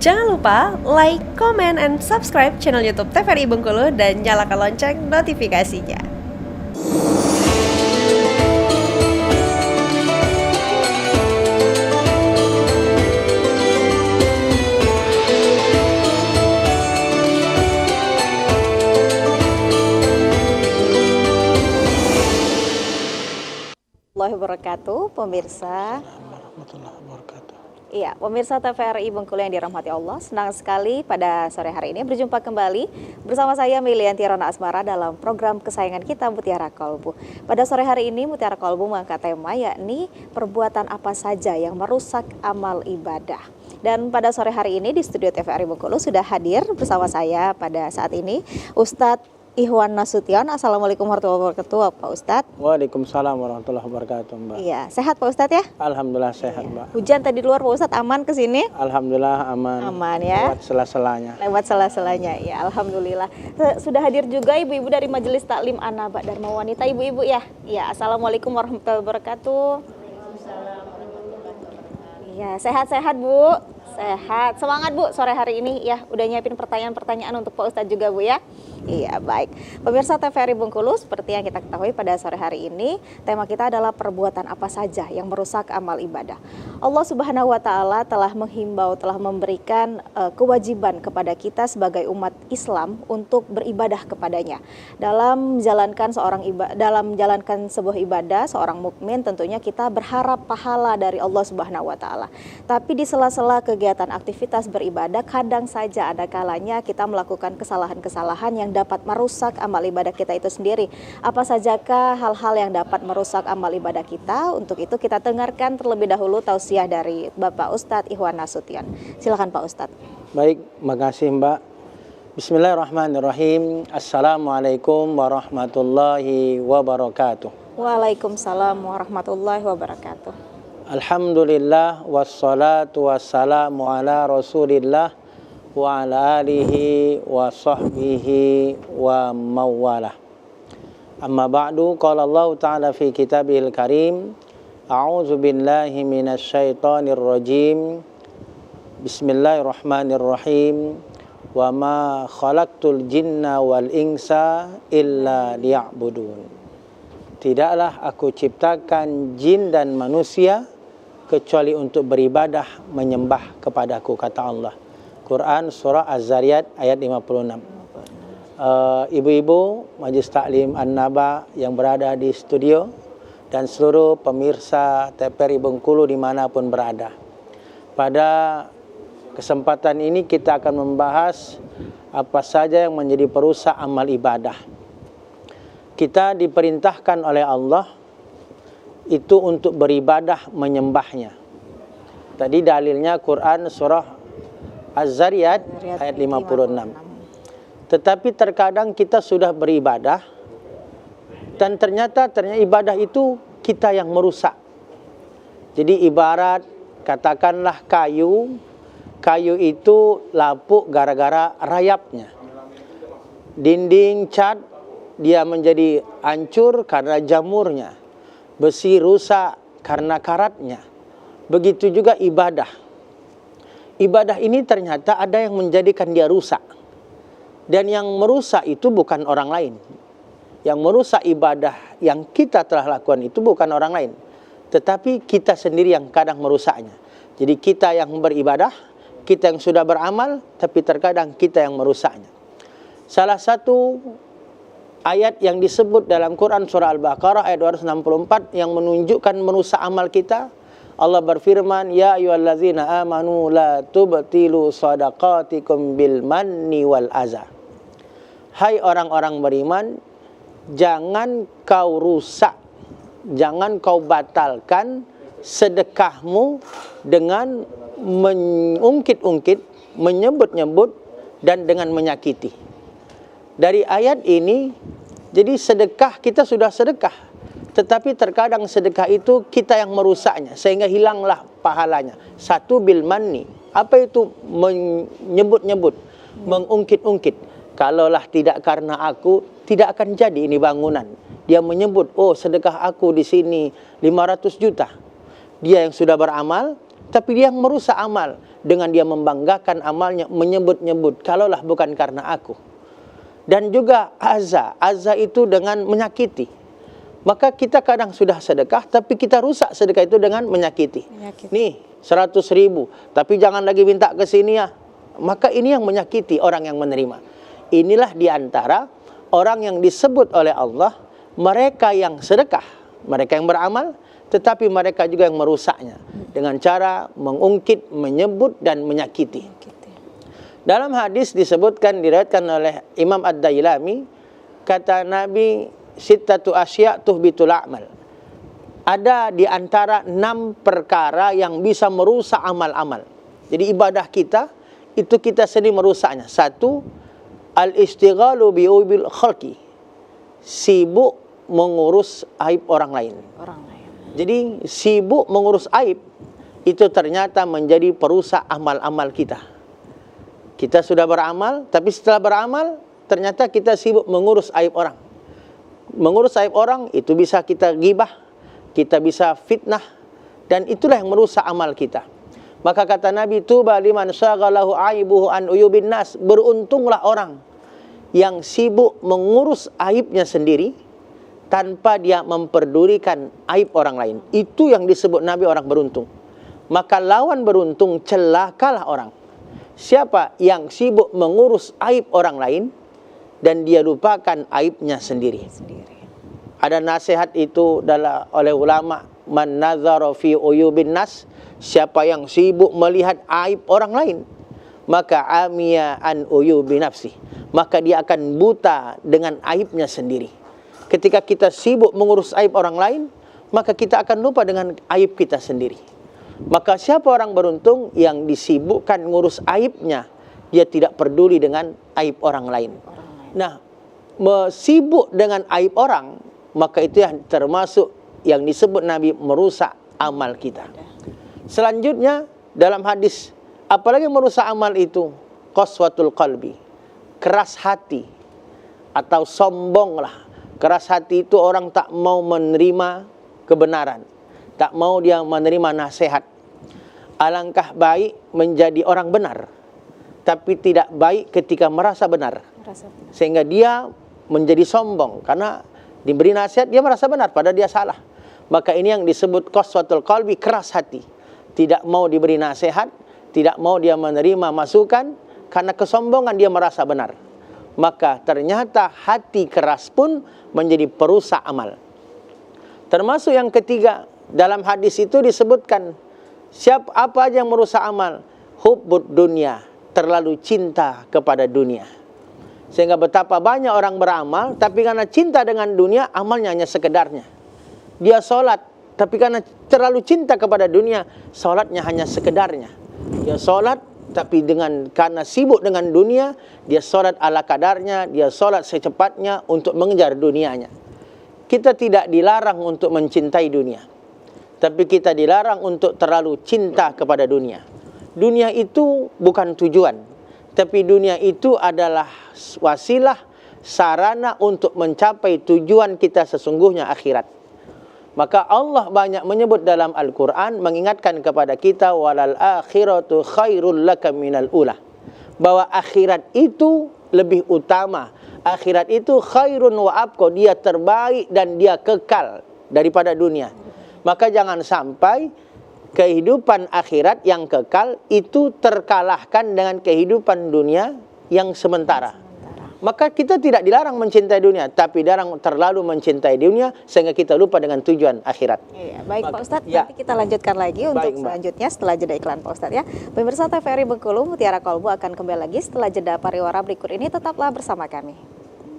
Jangan lupa like, comment, and subscribe channel YouTube TVRI Bengkulu dan nyalakan lonceng notifikasinya. Wabarakatuh, pemirsa. Iya, pemirsa TVRI Bengkulu yang dirahmati Allah, senang sekali pada sore hari ini berjumpa kembali bersama saya Milianti Rona Asmara dalam program kesayangan kita Mutiara Kolbu. Pada sore hari ini Mutiara Kolbu mengangkat tema yakni perbuatan apa saja yang merusak amal ibadah. Dan pada sore hari ini di studio TVRI Bengkulu sudah hadir bersama saya pada saat ini Ustadz Ihwan Nasution. Assalamualaikum warahmatullahi wabarakatuh, Pak Ustadz. Waalaikumsalam warahmatullahi wabarakatuh, Mbak. Iya, sehat Pak Ustadz ya? Alhamdulillah sehat, Mbak. Hujan tadi luar Pak Ustadz, aman ke sini? Alhamdulillah aman. Aman ya. Lewat sela-selanya. Lewat sela-selanya, ya alhamdulillah. Sudah hadir juga ibu-ibu dari Majelis Taklim An-Naba Dharma Wanita, ibu-ibu ya. Ya, assalamualaikum warahmatullahi wabarakatuh. Iya, sehat-sehat Bu. Sehat, semangat Bu sore hari ini ya. Udah nyiapin pertanyaan-pertanyaan untuk Pak Ustadz juga Bu ya. Iya baik, pemirsa TVRI Bengkulu, seperti yang kita ketahui pada sore hari ini tema kita adalah perbuatan apa saja yang merusak amal ibadah. Allah Subhanahu Wa Taala telah menghimbau, telah memberikan kewajiban kepada kita sebagai umat Islam untuk beribadah kepadanya. Dalam menjalankan sebuah ibadah, seorang mukmin tentunya kita berharap pahala dari Allah Subhanahu Wa Taala. Tapi di sela-sela kegiatan aktivitas beribadah, kadang saja ada kalanya kita melakukan kesalahan-kesalahan yang dapat merusak amal ibadah kita itu sendiri. Apa sajakah hal-hal yang dapat merusak amal ibadah kita? Untuk itu kita dengarkan terlebih dahulu tausiah dari Bapak Ustadz Ihwan Nasution. Silakan Pak Ustadz. Baik, makasih Mbak. Bismillahirrahmanirrahim. Assalamualaikum warahmatullahi wabarakatuh. Waalaikumsalam warahmatullahi wabarakatuh. Alhamdulillah wassalatu wassalamu ala Rasulillah wa ala alihi wa sahbihi wa mawalah. Amma ba'du, qala Allah ta'ala fi kitabihil karim, a'udzu billahi minasy syaithanir rajim. Bismillahirrahmanirrahim. Wa ma khalaqtul jinna wal insa illa liya'budun. Tidaklah aku ciptakan jin dan manusia kecuali untuk beribadah menyembah kepadaku, kata Allah. Quran surah Az-Zariyat ayat 56. Ibu-ibu Majelis Taklim An-Naba yang berada di studio dan seluruh pemirsa TVRI Bengkulu dimanapun berada. Pada kesempatan ini kita akan membahas apa saja yang menjadi perusak amal ibadah. Kita diperintahkan oleh Allah itu untuk beribadah menyembahnya. Tadi dalilnya Quran surah Az-Zariyat ayat 56. Tetapi terkadang kita sudah beribadah dan ternyata ibadah itu kita yang merusak. Jadi ibarat katakanlah kayu itu lapuk gara-gara rayapnya. Dinding cat dia menjadi hancur karena jamurnya. Besi rusak karena karatnya. Begitu juga ibadah. Ibadah ini ternyata ada yang menjadikan dia rusak. Dan yang merusak itu bukan orang lain. Yang merusak ibadah yang kita telah lakukan itu bukan orang lain. Tetapi kita sendiri yang kadang merusaknya. Jadi kita yang beribadah, kita yang sudah beramal, tapi terkadang kita yang merusaknya. Salah satu ayat yang disebut dalam Quran surah Al-Baqarah ayat 264 yang menunjukkan merusak amal kita, Allah berfirman, ya ayyuhallazina amanu la tubtilu shadaqatikum bil manni wal adza. Hai orang-orang beriman, jangan kau rusak, jangan kau batalkan sedekahmu dengan mengungkit-ungkit, menyebut-nyebut dan dengan menyakiti. Dari ayat ini, jadi sedekah kita sudah sedekah. Tetapi terkadang sedekah itu kita yang merusaknya sehingga hilanglah pahalanya. Satu bil manni. Apa itu menyebut-nyebut, mengungkit-ungkit? Kalaulah tidak karena aku, tidak akan jadi ini bangunan. Dia menyebut, oh sedekah aku di sini 500 juta. Dia yang sudah beramal, tapi dia yang merusak amal dengan dia membanggakan amalnya, menyebut-nyebut kalaulah bukan karena aku. Dan juga azza itu dengan menyakiti. Maka kita kadang sudah sedekah, tapi kita rusak sedekah itu dengan menyakiti. Nih 100.000, tapi jangan lagi minta ke sini ya. Maka ini yang menyakiti orang yang menerima. Inilah diantara orang yang disebut oleh Allah, mereka yang sedekah, mereka yang beramal, tetapi mereka juga yang merusaknya dengan cara mengungkit, menyebut dan menyakiti. Dalam hadis disebutkan, diriwayatkan oleh Imam Ad-Dailami, kata Nabi, sittatu asya' tuhbitul a'mal. Ada di antara 6 perkara yang bisa merusak amal-amal. Jadi ibadah kita itu kita sendiri merusaknya. 1, al-istighalu bi'ubil khalqi. Sibuk mengurus aib orang lain. Jadi sibuk mengurus aib itu ternyata menjadi perusak amal-amal kita. Kita sudah beramal, tapi setelah beramal ternyata kita sibuk mengurus aib orang. Mengurus aib orang itu bisa kita ghibah, kita bisa fitnah, dan itulah yang merusak amal kita. Maka kata Nabi, tuba liman syaghalahu aibuhu an uyubin nas. Beruntunglah orang yang sibuk mengurus aibnya sendiri tanpa dia memperdulikan aib orang lain. Itu yang disebut Nabi orang beruntung. Maka lawan beruntung, celakalah orang. Siapa yang sibuk mengurus aib orang lain dan dia lupakan aibnya sendiri. Ada nasihat itu oleh ulama, man nazara fi uyubin nas, siapa yang sibuk melihat aib orang lain, maka amiya an uyubi nafsi, maka dia akan buta dengan aibnya sendiri. Ketika kita sibuk mengurus aib orang lain, maka kita akan lupa dengan aib kita sendiri. Maka siapa orang beruntung yang disibukkan ngurus aibnya, dia tidak peduli dengan aib orang lain. Nah, sibuk dengan aib orang, maka itu yang termasuk yang disebut Nabi merusak amal kita. Selanjutnya dalam hadis, apalagi merusak amal itu, qaswatul qalbi, keras hati atau sombonglah. Keras hati itu orang tak mau menerima kebenaran, tak mau dia menerima nasihat. Alangkah baik menjadi orang benar, tapi tidak baik ketika merasa benar. Sehingga dia menjadi sombong karena diberi nasihat dia merasa benar padahal dia salah. Maka ini yang disebut qaswatul qalbi, keras hati. Tidak mau diberi nasihat, tidak mau dia menerima masukan karena kesombongan dia merasa benar. Maka ternyata hati keras pun menjadi perusak amal. Termasuk yang ketiga, dalam hadis itu disebutkan apa aja yang merusak amal? Hubbud dunya, terlalu cinta kepada dunia. Sehingga betapa banyak orang beramal, tapi karena cinta dengan dunia, amalnya hanya sekedarnya. Dia sholat, tapi karena terlalu cinta kepada dunia, sholatnya hanya sekedarnya. Dia sholat, tapi karena sibuk dengan dunia, dia sholat ala kadarnya, dia sholat secepatnya untuk mengejar dunianya. Kita tidak dilarang untuk mencintai dunia, tapi kita dilarang untuk terlalu cinta kepada dunia. Dunia itu bukan tujuan, tapi dunia itu adalah wasilah, sarana untuk mencapai tujuan kita sesungguhnya akhirat. Maka Allah banyak menyebut dalam Al-Quran, mengingatkan kepada kita, walal akhiratu khairul laka minal ula, bahwa akhirat itu lebih utama. Akhirat itu khairun wa abqa, dia terbaik dan dia kekal daripada dunia. Maka jangan sampai kehidupan akhirat yang kekal itu terkalahkan dengan kehidupan dunia yang sementara. Maka kita tidak dilarang mencintai dunia, tapi dilarang terlalu mencintai dunia sehingga kita lupa dengan tujuan akhirat. Iya, baik Pak Ustadz, nanti kita lanjutkan lagi untuk selanjutnya setelah jeda iklan Pak Ustadz ya. Pemirsa TVRI Bengkulu, Mutiara Kolbu akan kembali lagi setelah jeda pariwara berikut ini, tetaplah bersama kami.